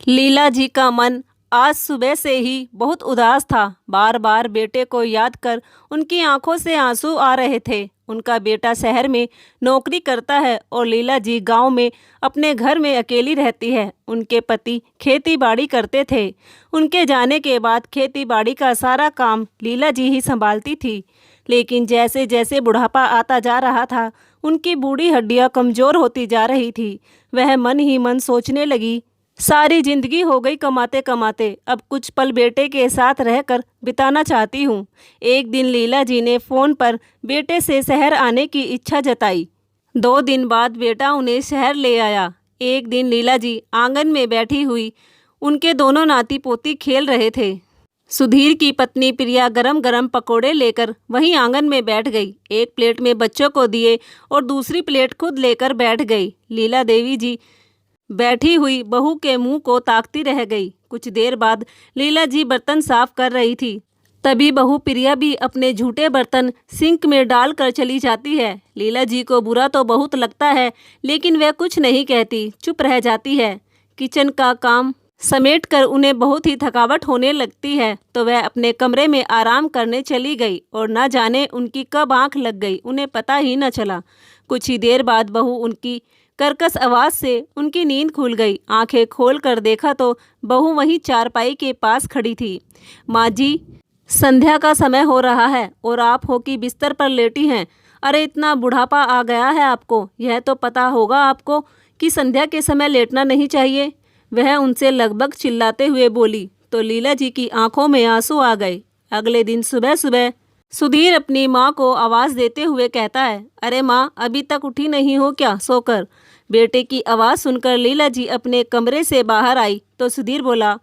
लीला जी का मन आज सुबह से ही बहुत उदास था। बार बार बेटे को याद कर उनकी आंखों से आंसू आ रहे थे। उनका बेटा शहर में नौकरी करता है और लीला जी गांव में अपने घर में अकेली रहती है। उनके पति खेती बाड़ी करते थे। उनके जाने के बाद खेती बाड़ी का सारा काम लीला जी ही संभालती थी। लेकिन जैसे जैसे बुढ़ापा आता जा रहा था, उनकी बूढ़ी हड्डियां कमज़ोर होती जा रही थी। वह मन ही मन सोचने लगी, सारी जिंदगी हो गई कमाते कमाते, अब कुछ पल बेटे के साथ रहकर बिताना चाहती हूँ। एक दिन लीला जी ने फ़ोन पर बेटे से शहर आने की इच्छा जताई। 2 दिन बाद बेटा उन्हें शहर ले आया। एक दिन लीला जी आंगन में बैठी हुई उनके दोनों नाती पोती खेल रहे थे। सुधीर की पत्नी प्रिया गरम गरम पकोड़े लेकर वहीं आंगन में बैठ गई। एक प्लेट में बच्चों को दिए और दूसरी प्लेट खुद लेकर बैठ गई। लीला देवी जी बैठी हुई बहू के मुंह को ताकती रह गई। कुछ देर बाद लीला जी बर्तन साफ कर रही थी। तभी बहू प्रिया भी अपने झूठे बर्तन सिंक में डाल कर चली जाती है। लीला जी को बुरा तो बहुत लगता है, लेकिन वह कुछ नहीं कहती, चुप रह जाती है। किचन का काम समेट कर उन्हें बहुत ही थकावट होने लगती है, तो वह अपने कमरे में आराम करने चली गई और न जाने उनकी कब आंख लग गई, उन्हें पता ही न चला। कुछ ही देर बाद बहू उनकी कर्कश आवाज़ से उनकी नींद खुल गई। आंखें खोल कर देखा तो बहू वहीं चारपाई के पास खड़ी थी। माँ जी, संध्या का समय हो रहा है और आप हो कि बिस्तर पर लेटी हैं। अरे इतना बुढ़ापा आ गया है आपको, यह तो पता होगा आपको कि संध्या के समय लेटना नहीं चाहिए। वह उनसे लगभग चिल्लाते हुए बोली तो लीला जी की आंखों में आंसू आ गए। अगले दिन सुबह सुबह सुधीर अपनी माँ को आवाज़ देते हुए कहता है, अरे माँ, अभी तक उठी नहीं हो क्या सोकर? बेटे की आवाज़ सुनकर लीला जी अपने कमरे से बाहर आई तो सुधीर बोला,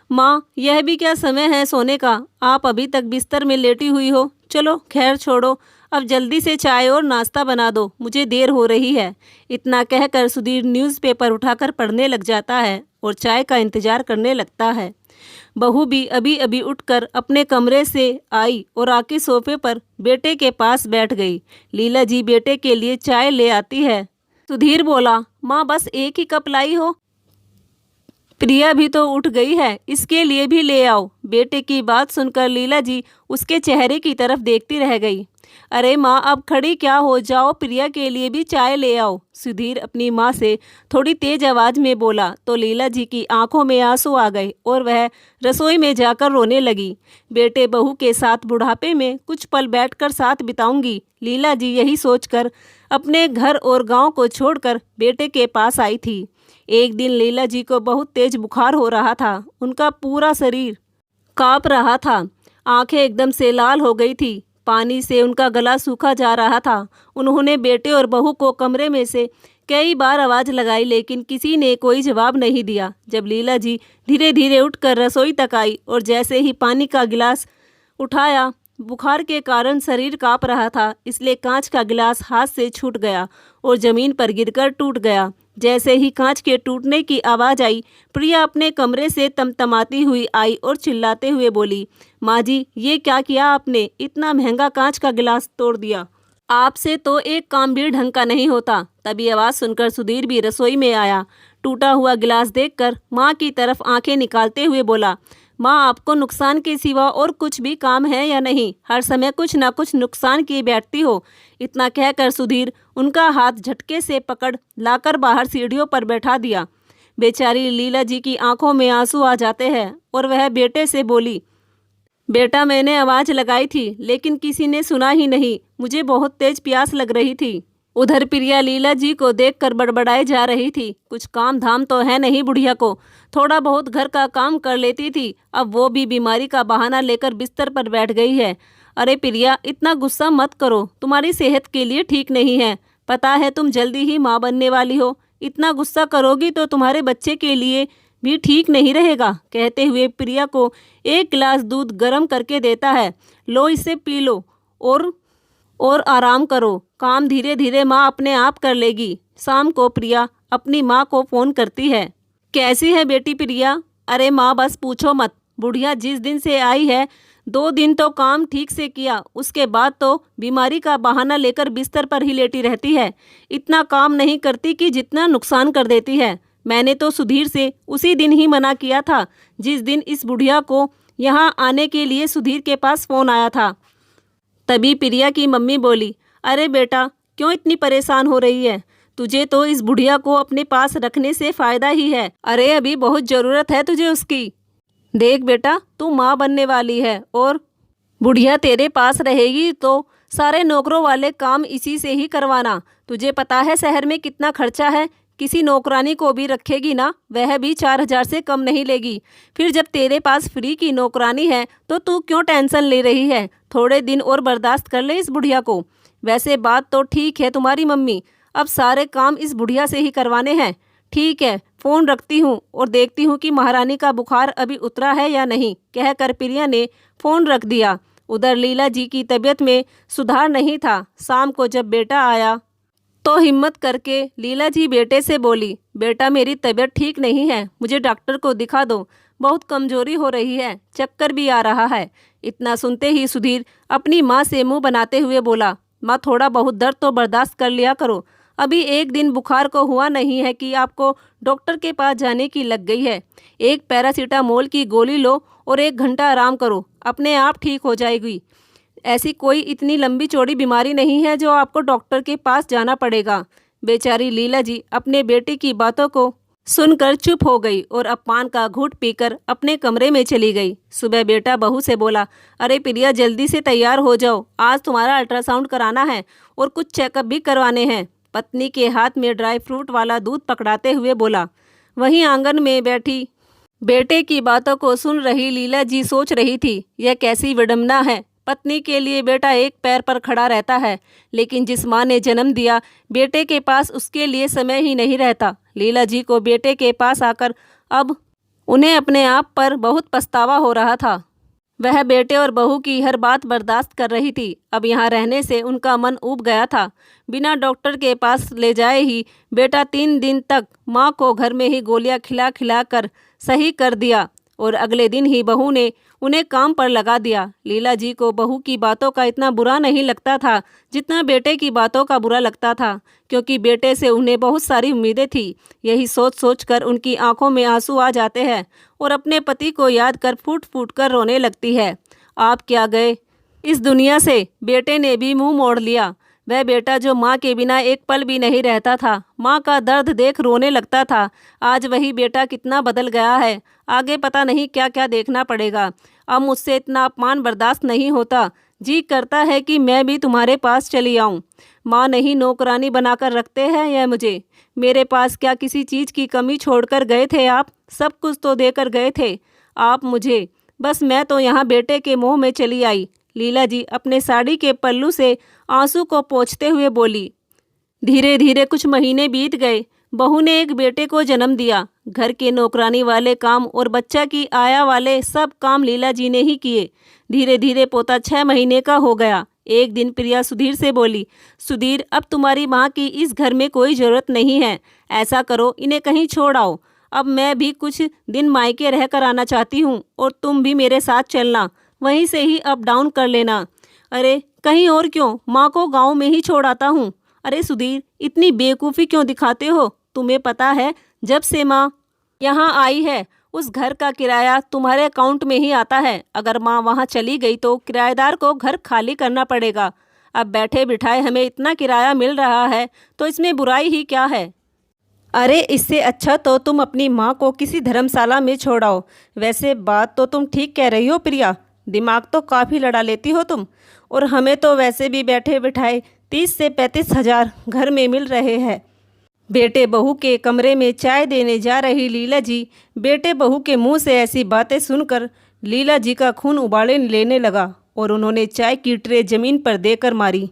माँ, यह भी क्या समय है सोने का? आप अभी तक बिस्तर में लेटी हुई हो। चलो खैर छोड़ो, अब जल्दी से चाय और नाश्ता बना दो, मुझे देर हो रही है। इतना कहकर सुधीर न्यूज़पेपर उठाकर पढ़ने लग जाता है और चाय का इंतज़ार करने लगता है। बहू भी अभी अभी उठकर अपने कमरे से आई और आके सोफे पर बेटे के पास बैठ गई। लीला जी बेटे के लिए चाय ले आती है। सुधीर बोला, माँ, बस एक ही कप लाई हो? प्रिया भी तो उठ गई है, इसके लिए भी ले आओ। बेटे की बात सुनकर लीला जी उसके चेहरे की तरफ देखती रह गई। अरे माँ, अब खड़ी क्या हो, जाओ प्रिया के लिए भी चाय ले आओ। सुधीर अपनी माँ से थोड़ी तेज आवाज़ में बोला तो लीला जी की आंखों में आंसू आ गए और वह रसोई में जाकर रोने लगी। बेटे बहू के साथ बुढ़ापे में कुछ पल बैठकर साथ बिताऊंगी, लीला जी यही सोचकर अपने घर और गांव को छोड़कर बेटे के पास आई थी। एक दिन लीला जी को बहुत तेज बुखार हो रहा था। उनका पूरा शरीर कांप रहा था। आंखें एकदम से लाल हो गई थी। पानी से उनका गला सूखा जा रहा था। उन्होंने बेटे और बहू को कमरे में से कई बार आवाज़ लगाई, लेकिन किसी ने कोई जवाब नहीं दिया। जब लीला जी धीरे धीरे उठकर रसोई तक आई और जैसे ही पानी का गिलास उठाया, बुखार के कारण शरीर कांप रहा था, इसलिए कांच का गिलास हाथ से छूट गया और ज़मीन पर गिरकर टूट गया। जैसे ही कांच के टूटने की आवाज़ आई, प्रिया अपने कमरे से तमतमाती हुई आई और चिल्लाते हुए बोली, माँ जी, ये क्या किया आपने? इतना महंगा कांच का गिलास तोड़ दिया। आपसे तो एक काम भी ढंग का नहीं होता। तभी आवाज़ सुनकर सुधीर भी रसोई में आया। टूटा हुआ गिलास देखकर माँ की तरफ आंखें निकालते हुए बोला, माँ, आपको नुकसान के सिवा और कुछ भी काम है या नहीं? हर समय कुछ ना कुछ नुकसान किए बैठती हो। इतना कहकर सुधीर उनका हाथ झटके से पकड़ लाकर बाहर सीढ़ियों पर बैठा दिया। बेचारी लीला जी की आंखों में आंसू आ जाते हैं और वह बेटे से बोली, बेटा, मैंने आवाज़ लगाई थी लेकिन किसी ने सुना ही नहीं, मुझे बहुत तेज प्यास लग रही थी। उधर प्रिया लीला जी को देखकर बड़बड़ाई जा रही थी। कुछ काम धाम तो है नहीं बुढ़िया को, थोड़ा बहुत घर का काम कर लेती थी, अब वो भी बीमारी का बहाना लेकर बिस्तर पर बैठ गई है। अरे प्रिया, इतना गुस्सा मत करो, तुम्हारी सेहत के लिए ठीक नहीं है। पता है तुम जल्दी ही माँ बनने वाली हो, इतना गुस्सा करोगी तो तुम्हारे बच्चे के लिए भी ठीक नहीं रहेगा। कहते हुए प्रिया को एक गिलास दूध गर्म करके देता है। लो, इसे पी लो और आराम करो, काम धीरे धीरे माँ अपने आप कर लेगी। शाम को प्रिया अपनी माँ को फ़ोन करती है। कैसी है बेटी प्रिया? अरे माँ, बस पूछो मत, बुढ़िया जिस दिन से आई है 2 दिन तो काम ठीक से किया, उसके बाद तो बीमारी का बहाना लेकर बिस्तर पर ही लेटी रहती है। इतना काम नहीं करती कि जितना नुकसान कर देती है। मैंने तो सुधीर से उसी दिन ही मना किया था जिस दिन इस बुढ़िया को यहाँ आने के लिए सुधीर के पास फ़ोन आया था। तभी प्रिया की मम्मी बोली, अरे बेटा क्यों इतनी परेशान हो रही है? तुझे तो इस बुढ़िया को अपने पास रखने से फ़ायदा ही है। अरे अभी बहुत ज़रूरत है तुझे उसकी। देख बेटा, तू माँ बनने वाली है और बुढ़िया तेरे पास रहेगी तो सारे नौकरों वाले काम इसी से ही करवाना। तुझे पता है शहर में कितना खर्चा है। किसी नौकरानी को भी रखेगी ना, वह भी 4,000 से कम नहीं लेगी। फिर जब तेरे पास फ्री की नौकरानी है तो तू क्यों टेंशन ले रही है? थोड़े दिन और बर्दाश्त कर ले इस बुढ़िया को। वैसे बात तो ठीक है तुम्हारी मम्मी, अब सारे काम इस बुढ़िया से ही करवाने हैं। ठीक है, फ़ोन रखती हूँ और देखती हूँ कि महारानी का बुखार अभी उतरा है या नहीं, कहकर प्रिया ने फ़ोन रख दिया। उधर लीला जी की तबीयत में सुधार नहीं था। शाम को जब बेटा आया तो हिम्मत करके लीला जी बेटे से बोली, बेटा मेरी तबीयत ठीक नहीं है, मुझे डॉक्टर को दिखा दो, बहुत कमजोरी हो रही है, चक्कर भी आ रहा है। इतना सुनते ही सुधीर अपनी माँ से मुंह बनाते हुए बोला, माँ थोड़ा बहुत दर्द तो बर्दाश्त कर लिया करो। अभी एक दिन बुखार को हुआ नहीं है कि आपको डॉक्टर के पास जाने की लग गई है। एक पैरासीटामोल की गोली लो और 1 घंटा आराम करो, अपने आप ठीक हो जाएगी। ऐसी कोई इतनी लंबी चौड़ी बीमारी नहीं है जो आपको डॉक्टर के पास जाना पड़ेगा। बेचारी लीला जी अपने बेटे की बातों को सुनकर चुप हो गई और अपमान का घूंट पीकर अपने कमरे में चली गई। सुबह बेटा बहू से बोला, अरे प्रिया जल्दी से तैयार हो जाओ, आज तुम्हारा अल्ट्रासाउंड कराना है और कुछ चेकअप भी करवाने हैं। पत्नी के हाथ में ड्राई फ्रूट वाला दूध पकड़ाते हुए बोला। वहीं आंगन में बैठी बेटे की बातों को सुन रही लीला जी सोच रही थी, यह कैसी विडंबना है। पत्नी के लिए बेटा एक पैर पर खड़ा रहता है, लेकिन जिस माँ ने जन्म दिया बेटे के पास उसके लिए समय ही नहीं रहता। लीला जी को बेटे के पास आकर अब उन्हें अपने आप पर बहुत पछतावा हो रहा था। वह बेटे और बहू की हर बात बर्दाश्त कर रही थी। अब यहाँ रहने से उनका मन ऊब गया था। बिना डॉक्टर के पास ले जाए ही बेटा 3 दिन तक माँ को घर में ही गोलियाँ खिला खिला कर सही कर दिया और अगले दिन ही बहू ने उन्हें काम पर लगा दिया। लीला जी को बहू की बातों का इतना बुरा नहीं लगता था जितना बेटे की बातों का बुरा लगता था, क्योंकि बेटे से उन्हें बहुत सारी उम्मीदें थी। यही सोच सोच कर उनकी आंखों में आंसू आ जाते हैं और अपने पति को याद कर फूट फूट कर रोने लगती है। आप क्या गए इस दुनिया से? बेटे ने भी मुंह मोड़ लिया। वह बेटा जो माँ के बिना एक पल भी नहीं रहता था, माँ का दर्द देख रोने लगता था, आज वही बेटा कितना बदल गया है। आगे पता नहीं क्या क्या देखना पड़ेगा। अब मुझसे इतना अपमान बर्दाश्त नहीं होता। जी करता है कि मैं भी तुम्हारे पास चली आऊँ। माँ नहीं नौकरानी बनाकर रखते हैं यह मुझे। मेरे पास क्या किसी चीज़ की कमी छोड़कर गए थे आप? सब कुछ तो देकर गए थे आप मुझे। बस मैं तो यहाँ बेटे के मुँह में चली आई। लीला जी अपने साड़ी के पल्लू से आंसू को पोंछते हुए बोली। धीरे धीरे कुछ महीने बीत गए। बहू ने एक बेटे को जन्म दिया। घर के नौकरानी वाले काम और बच्चा की आया वाले सब काम लीला जी ने ही किए। धीरे धीरे पोता 6 महीने का हो गया। एक दिन प्रिया सुधीर से बोली, सुधीर अब तुम्हारी माँ की इस घर में कोई ज़रूरत नहीं है। ऐसा करो इन्हें कहीं छोड़ आओ। अब मैं भी कुछ दिन मायके रह कर आना चाहती हूँ और तुम भी मेरे साथ चलना, वहीं से ही अप डाउन कर लेना। अरे कहीं और क्यों, माँ को गाँव में ही छोड़ आता हूँ। अरे सुधीर इतनी बेवकूफ़ी क्यों दिखाते हो? तुम्हें पता है जब से माँ यहाँ आई है उस घर का किराया तुम्हारे अकाउंट में ही आता है। अगर माँ वहाँ चली गई तो किराएदार को घर खाली करना पड़ेगा। अब बैठे बिठाए हमें इतना किराया मिल रहा है तो इसमें बुराई ही क्या है? अरे इससे अच्छा तो तुम अपनी माँ को किसी धर्मशाला में छोड़ाओ। वैसे बात तो तुम ठीक कह रही हो प्रिया, दिमाग तो काफ़ी लड़ा लेती हो तुम। और हमें तो वैसे भी बैठे बिठाए 30 से 35 हज़ार घर में मिल रहे हैं। बेटे बहू के कमरे में चाय देने जा रही लीला जी, बेटे बहू के मुंह से ऐसी बातें सुनकर लीला जी का खून उबाले लेने लगा और उन्होंने चाय की ट्रे ज़मीन पर देकर मारी।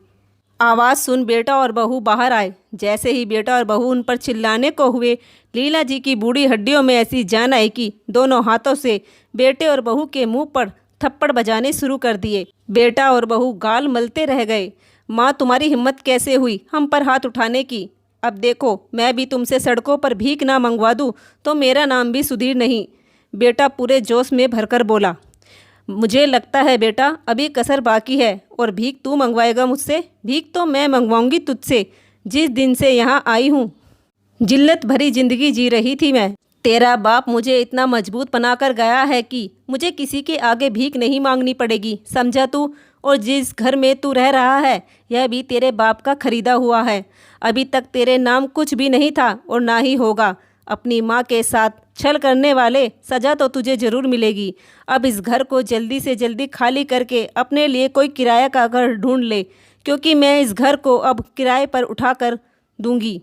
आवाज़ सुन बेटा और बहू बाहर आए। जैसे ही बेटा और बहू उन पर चिल्लाने को हुए, लीला जी की बूढ़ी हड्डियों में ऐसी जान आई कि दोनों हाथों से बेटे और बहू के मुंह पर थप्पड़ बजाने शुरू कर दिए। बेटा और बहू गाल मलते रह गए। माँ तुम्हारी हिम्मत कैसे हुई हम पर हाथ उठाने की? अब देखो मैं भी तुमसे सड़कों पर भीख ना मंगवा दूँ तो मेरा नाम भी सुधीर नहीं। बेटा पूरे जोश में भरकर बोला। मुझे लगता है बेटा अभी कसर बाकी है और भीख तू मंगवाएगा मुझसे? भीख तो मैं मंगवाऊंगी तुझसे। जिस दिन से यहाँ आई हूँ जिल्लत भरी जिंदगी जी रही थी मैं। तेरा बाप मुझे इतना मजबूत बनाकर गया है कि मुझे किसी के आगे भीख नहीं मांगनी पड़ेगी, समझा तू। और जिस घर में तू रह रहा है यह भी तेरे बाप का खरीदा हुआ है। अभी तक तेरे नाम कुछ भी नहीं था और ना ही होगा। अपनी माँ के साथ छल करने वाले, सज़ा तो तुझे ज़रूर मिलेगी। अब इस घर को जल्दी से जल्दी खाली करके अपने लिए कोई किराया का घर ढूंढ ले, क्योंकि मैं इस घर को अब किराए पर उठा कर दूंगी।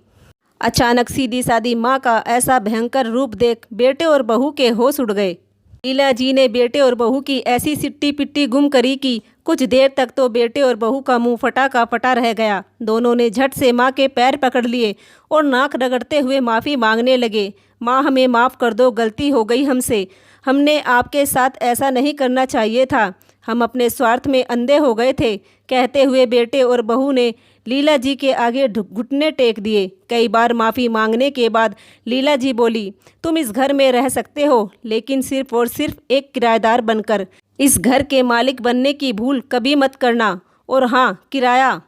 अचानक सीधी सादी माँ का ऐसा भयंकर रूप देख बेटे और बहू के होश उड़ गए। लीला जी ने बेटे और बहू की ऐसी सिट्टी पिट्टी गुम करी कि कुछ देर तक तो बेटे और बहू का मुंह फटा का फटा रह गया। दोनों ने झट से माँ के पैर पकड़ लिए और नाक रगड़ते हुए माफ़ी मांगने लगे। माँ, हमें माफ़ कर दो, गलती हो गई हमसे। हमने आपके साथ ऐसा नहीं करना चाहिए था। हम अपने स्वार्थ में अंधे हो गए थे, कहते हुए बेटे और बहू ने लीला जी के आगे घुटने टेक दिए। कई बार माफ़ी मांगने के बाद लीला जी बोली, तुम इस घर में रह सकते हो, लेकिन सिर्फ और सिर्फ एक किराएदार बनकर। इस घर के मालिक बनने की भूल कभी मत करना। और हाँ, किराया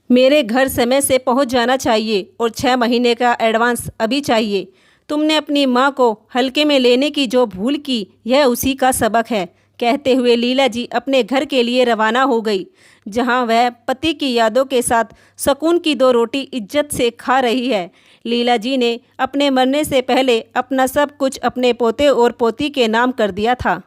मेरे घर समय से पहुंच जाना चाहिए और 6 महीने का एडवांस अभी चाहिए। तुमने अपनी माँ को हल्के में लेने की जो भूल की, यह उसी का सबक है। कहते हुए लीला जी अपने घर के लिए रवाना हो गई, जहां वह पति की यादों के साथ सुकून की 2 रोटी इज्जत से खा रही है। लीला जी ने अपने मरने से पहले अपना सब कुछ अपने पोते और पोती के नाम कर दिया था।